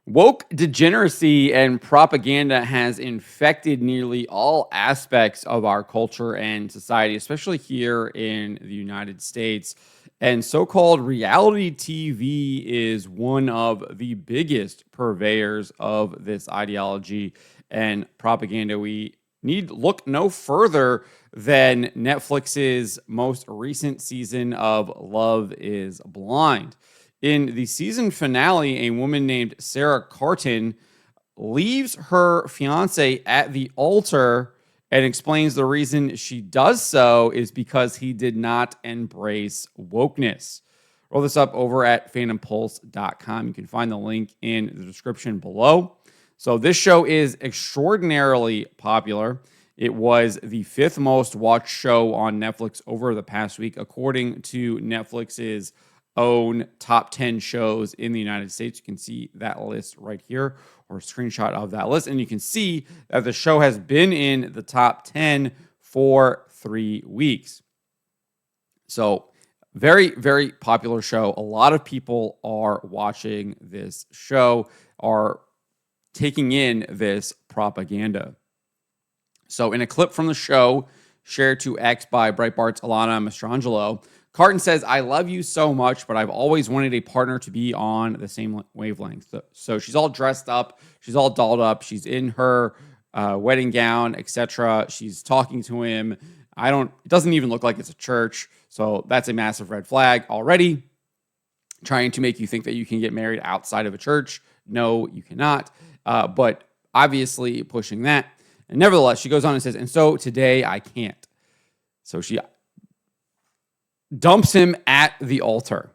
Woke degeneracy and propaganda has infected nearly all aspects of our culture and society, especially here in the United States. And so called reality TV is one of the biggest purveyors of this ideology and propaganda. We need look no further than Netflix's most recent season of Love is Blind. In the season finale, a woman named Sarah Carton leaves her fiance at the altar and explains the reason she does so is because he did not embrace wokeness. Roll this up over at phantompulse.com. You can find the link in the description below. So this show is extraordinarily popular. It was the fifth most watched show on Netflix over the past week, according to Netflix's own top 10 shows in the United States. You can see that list right here, or a screenshot of that list. And you can see that the show has been in the top 10 for 3 weeks. So very, very popular show. A lot of people are watching this show, are taking in this propaganda. So in a clip from the show shared to X by Breitbart's Alana Mastrangelo, Carton says, "I love you so much, but I've always wanted a partner to be on the same wavelength." So she's all dressed up. She's all dolled up. She's in her wedding gown, etc. She's talking to him. It doesn't even look like it's a church. So that's a massive red flag already. Trying to make you think that you can get married outside of a church. No, you cannot. But obviously pushing that. And nevertheless, she goes on and says, "And so today I can't." So she dumps him at the altar.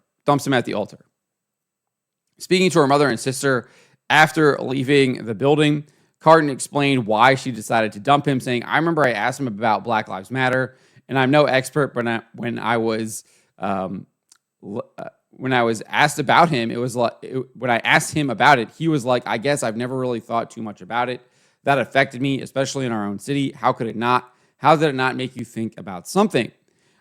Speaking to her mother and sister after leaving the building, Carton explained why she decided to dump him, saying, "I remember I asked him about Black Lives Matter, and I'm no expert, but when I was asked about him, it was like when I asked him about it, he was like, I guess I've never really thought too much about it. That affected me, especially in our own city. How could it not? How did it not make you think about something?"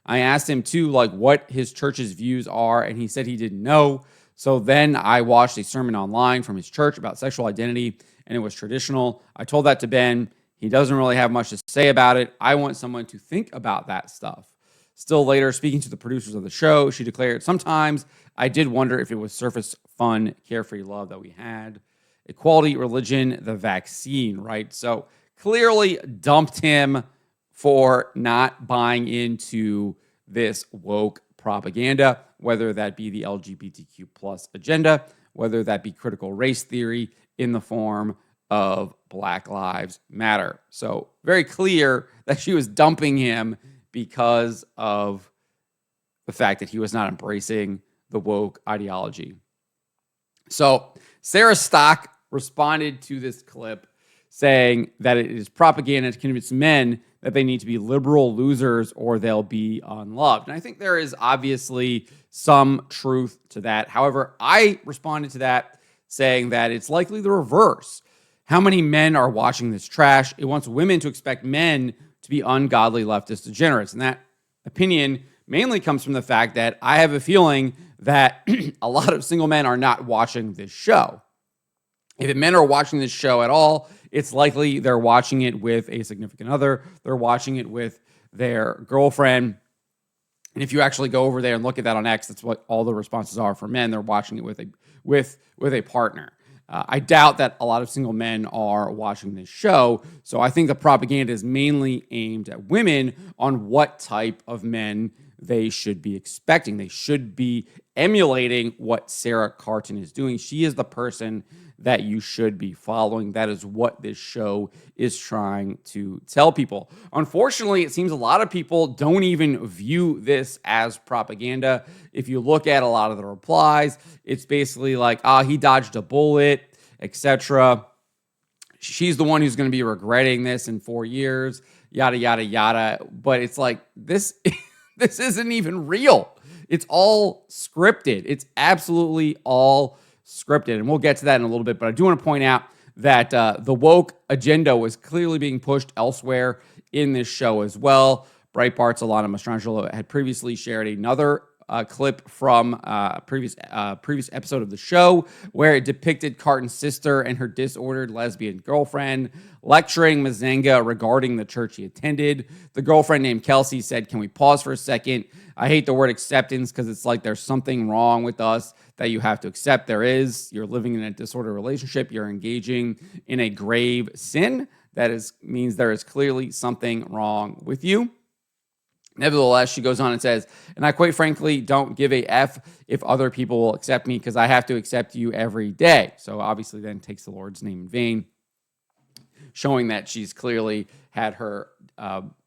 I asked him too, like what his church's views are, and he said he didn't know. So then I watched a sermon online from his church about sexual identity, and it was traditional. I told that to Ben. He doesn't really have much to say about it. I want someone to think about that stuff. Still later, speaking to the producers of the show, she declared, "Sometimes I did wonder if it was surface fun, carefree love that we had. Equality, religion, the vaccine," right? So clearly dumped him for not buying into this woke propaganda, whether that be the LGBTQ plus agenda, whether that be critical race theory in the form of Black Lives Matter. So very clear that she was dumping him because of the fact that he was not embracing the woke ideology. So Sarah Stock responded to this clip saying that it is propaganda to convince men that they need to be liberal losers or they'll be unloved. And I think there is obviously some truth to that. However, I responded to that saying that it's likely the reverse. How many men are watching this trash? It wants women to expect men to be ungodly leftist degenerates. And that opinion mainly comes from the fact that I have a feeling that a lot of single men are not watching this show. If men are watching this show at all, it's likely they're watching it with a significant other. They're watching it with their girlfriend. And if you actually go over there and look at that on X, that's what all the responses are for men. They're watching it with a partner. I doubt that a lot of single men are watching this show. So I think the propaganda is mainly aimed at women on what type of men they should be expecting. They should be emulating what Sarah Carton is doing. She is the person that you should be following. That is what this show is trying to tell people. Unfortunately, it seems a lot of people don't even view this as propaganda. If you look at a lot of the replies, it's basically like, he dodged a bullet, etc. She's the one who's going to be regretting this in 4 years, yada, yada, yada. But it's like, this, this isn't even real. It's all scripted. It's absolutely all scripted. And we'll get to that in a little bit. But I do want to point out that the woke agenda was clearly being pushed elsewhere in this show as well. Breitbart's Alana Mastrangelo had previously shared another a clip from a previous episode of the show where it depicted Carton's sister and her disordered lesbian girlfriend lecturing Mazenga regarding the church he attended. The girlfriend named Kelsey said, "Can we pause for a second? I hate the word acceptance because it's like there's something wrong with us that you have to accept. There is. You're living in a disordered relationship. You're engaging in a grave sin. Means there is clearly something wrong with you." Nevertheless, she goes on and says, "And I quite frankly don't give a F if other people will accept me because I have to accept you every day." So obviously then takes the Lord's name in vain, showing that she's clearly had her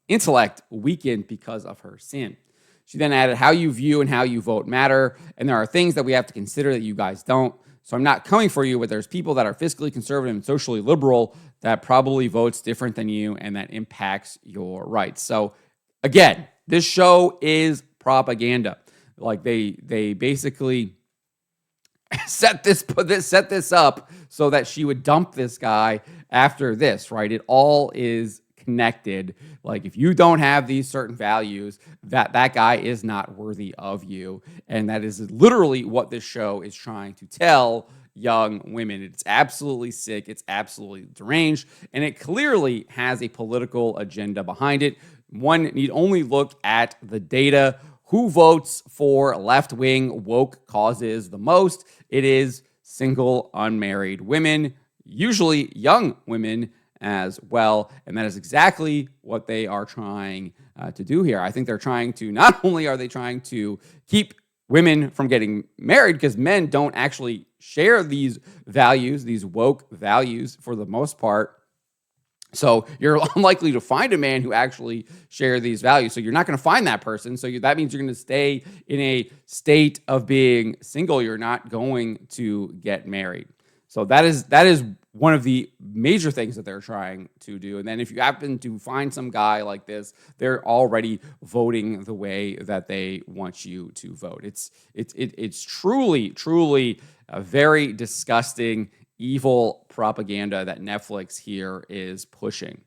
intellect weakened because of her sin. She then added, "How you view and how you vote matter, and there are things that we have to consider that you guys don't. So I'm not coming for you, but there's people that are fiscally conservative and socially liberal that probably votes different than you, and that impacts your rights." So again, this show is propaganda. Like they basically set this up so that she would dump this guy after this, right? It all is connected. Like if you don't have these certain values, that guy is not worthy of you. And that is literally what this show is trying to tell young women. It's absolutely sick. It's absolutely deranged. And it clearly has a political agenda behind it. One need only look at the data. Who votes for left-wing woke causes the most? It is single, unmarried women, usually young women as well. And that is exactly what they are trying to do here. I think they're trying to, not only are they trying to keep women from getting married, because men don't actually share these values, these woke values for the most part. So you're unlikely to find a man who actually share these values. So you're not going to find that person. So that means you're going to stay in a state of being single. You're not going to get married. So that is one of the major things that they're trying to do. And then if you happen to find some guy like this, they're already voting the way that they want you to vote. It's truly a very disgusting, evil propaganda that Netflix here is pushing.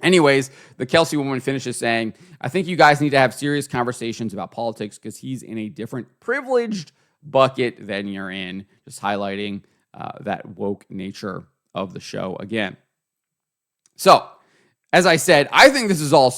Anyways, the Kelsey woman finishes saying, "I think you guys need to have serious conversations about politics because he's in a different privileged bucket than you're in," just highlighting that woke nature of the show again. So, as I said, I think this is all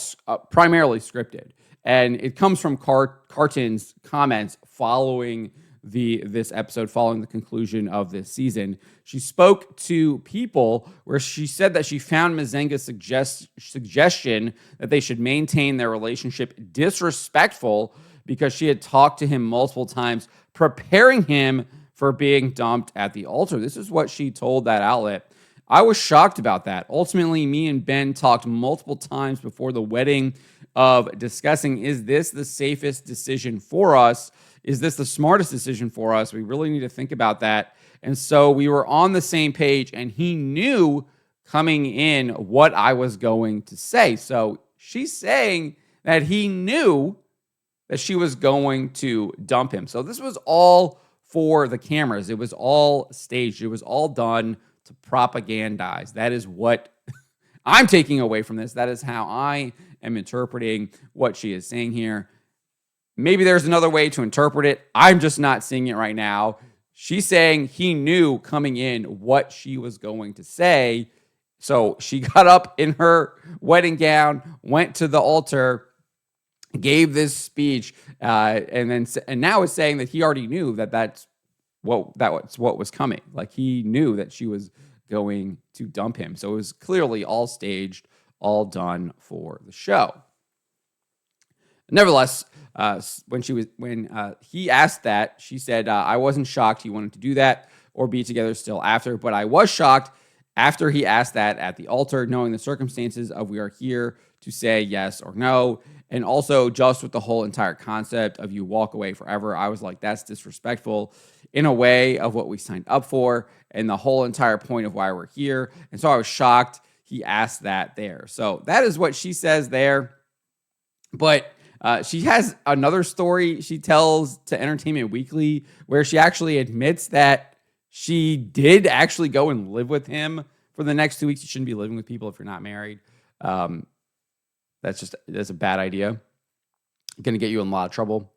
primarily scripted, and it comes from Carton's comments following this episode, following the conclusion of this season. She spoke to people where she said that she found Mazenga's suggestion that they should maintain their relationship disrespectful because she had talked to him multiple times, preparing him for being dumped at the altar. This is what she told that outlet. "I was shocked about that. Ultimately, me and Ben talked multiple times before the wedding of discussing, is this the safest decision for us? Is this the smartest decision for us? We really need to think about that." And so we were on the same page, and he knew coming in what I was going to say. So she's saying that he knew that she was going to dump him. So this was all for the cameras. It was all staged. It was all done to propagandize. That is what I'm taking away from this. That is how I am interpreting what she is saying here. Maybe there's another way to interpret it. I'm just not seeing it right now. She's saying he knew coming in what she was going to say. So she got up in her wedding gown, went to the altar, gave this speech, and now is saying that he already knew that's what was coming. Like he knew that she was going to dump him. So it was clearly all staged, all done for the show. Nevertheless, when he asked that, she said, "I wasn't shocked he wanted to do that or be together still after, but I was shocked after he asked that at the altar, knowing the circumstances of we are here to say yes or no. And also just with the whole entire concept of you walk away forever, I was like, that's disrespectful in a way of what we signed up for and the whole entire point of why we're here." And so I was shocked he asked that there. So that is what she says there. But she has another story she tells to Entertainment Weekly where she actually admits that she did actually go and live with him for the next 2 weeks. You shouldn't be living with people if you're not married. That's a bad idea. Going to get you in a lot of trouble.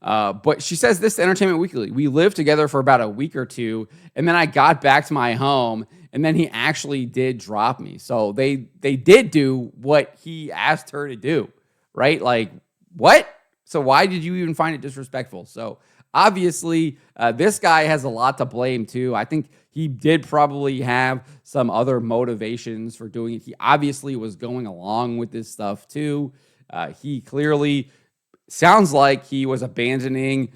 But she says this to Entertainment Weekly: "We lived together for about a week or two, and then I got back to my home, and then he actually did drop me." So they did do what he asked her to do, right? Like, what? So why did you even find it disrespectful? So obviously, this guy has a lot to blame too. I think he did probably have some other motivations for doing it. He obviously was going along with this stuff too. He clearly sounds like he was abandoning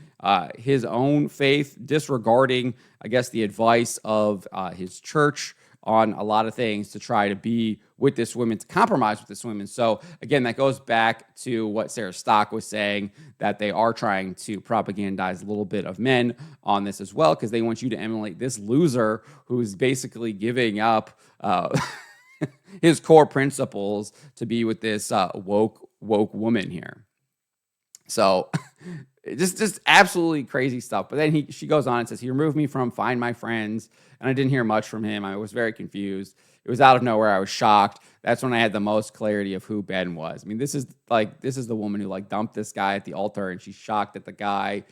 his own faith, disregarding, I guess, the advice of his church on a lot of things to try to be with this woman, to compromise with this woman. So again, that goes back to what Sarah Stock was saying, that they are trying to propagandize a little bit of men on this as well, because they want you to emulate this loser who's basically giving up his core principles to be with this woke woman here. So just absolutely crazy stuff. But then she goes on and says, "He removed me from Find My Friends, and I didn't hear much from him. I was very confused. It was out of nowhere. I was shocked. That's when I had the most clarity of who Ben was." I mean, this is the woman who like dumped this guy at the altar, and she's shocked that the guy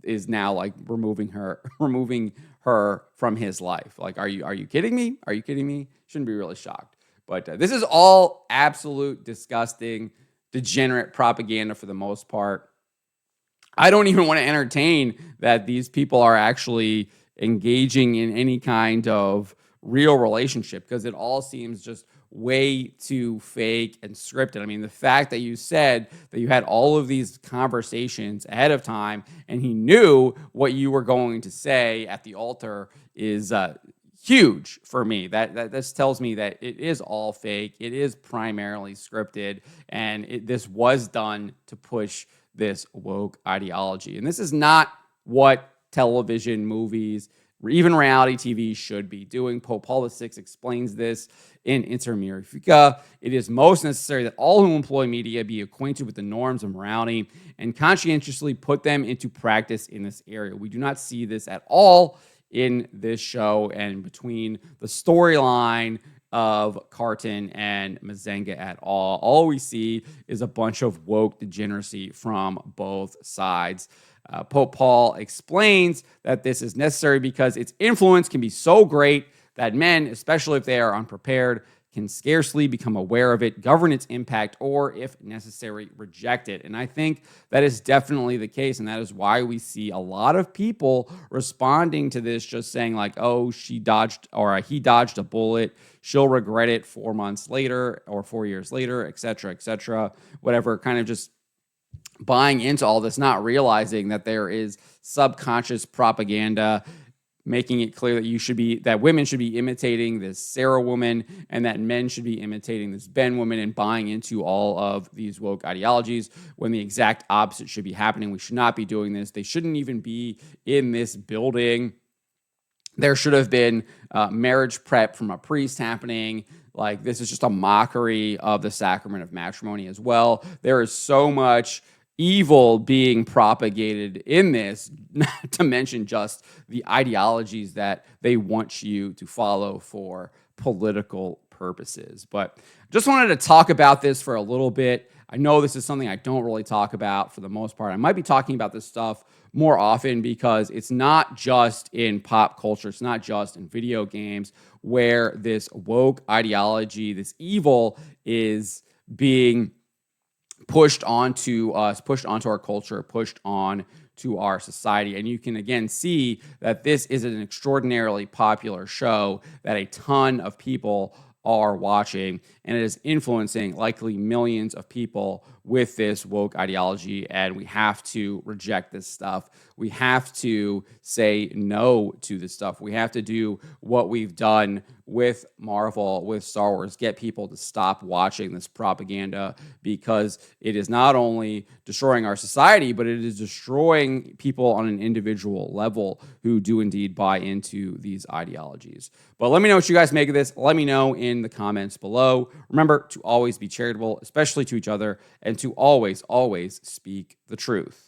is now like removing her from his life. Like, are you kidding me? Are you kidding me? Shouldn't be really shocked. But this is all absolute disgusting, degenerate propaganda for the most part. I don't even want to entertain that these people are actually engaging in any kind of real relationship, because it all seems just way too fake and scripted. I mean, the fact that you said that you had all of these conversations ahead of time and he knew what you were going to say at the altar is huge for me. That this tells me that it is all fake. It is primarily scripted, and this was done to push this woke ideology. And this is not what television, movies, or even reality TV should be doing. Pope Paul VI explains this in Inter Mirifica. "It is most necessary that all who employ media be acquainted with the norms of morality and conscientiously put them into practice in this area." We do not see this at all in this show, and between the storyline of Carton and Mazenga at all. All we see is a bunch of woke degeneracy from both sides. Pope Paul explains that this is necessary because its influence can be so great that men, especially if they are unprepared, can scarcely become aware of it, govern its impact, or, if necessary, reject it. And I think that is definitely the case, and that is why we see a lot of people responding to this just saying like, "Oh, she dodged, or he dodged a bullet. She'll regret it 4 months later or 4 years later," etc., whatever, kind of just buying into all this, not realizing that there is subconscious propaganda making it clear that women should be imitating this Sarah woman, and that men should be imitating this Ben woman, and buying into all of these woke ideologies, when the exact opposite should be happening. We should not be doing this. They shouldn't even be in this building. There should have been marriage prep from a priest happening. Like, this is just a mockery of the sacrament of matrimony as well. There is so much evil being propagated in this, not to mention just the ideologies that they want you to follow for political purposes. But just wanted to talk about this for a little bit. I know this is something I don't really talk about for the most part. I might be talking about this stuff more often because it's not just in pop culture. It's not just in video games where this woke ideology, this evil, is being pushed onto us, pushed onto our culture, pushed on to our society. And you can again see that this is an extraordinarily popular show that a ton of people are watching, and it is influencing likely millions of people with this woke ideology. And we have to reject this stuff. We have to say no to this stuff. We have to do what we've done with Marvel, with Star Wars, get people to stop watching this propaganda, because it is not only destroying our society, but it is destroying people on an individual level who do indeed buy into these ideologies. But let me know what you guys make of this. Let me know in the comments below. Remember to always be charitable, especially to each other, and to always, always speak the truth.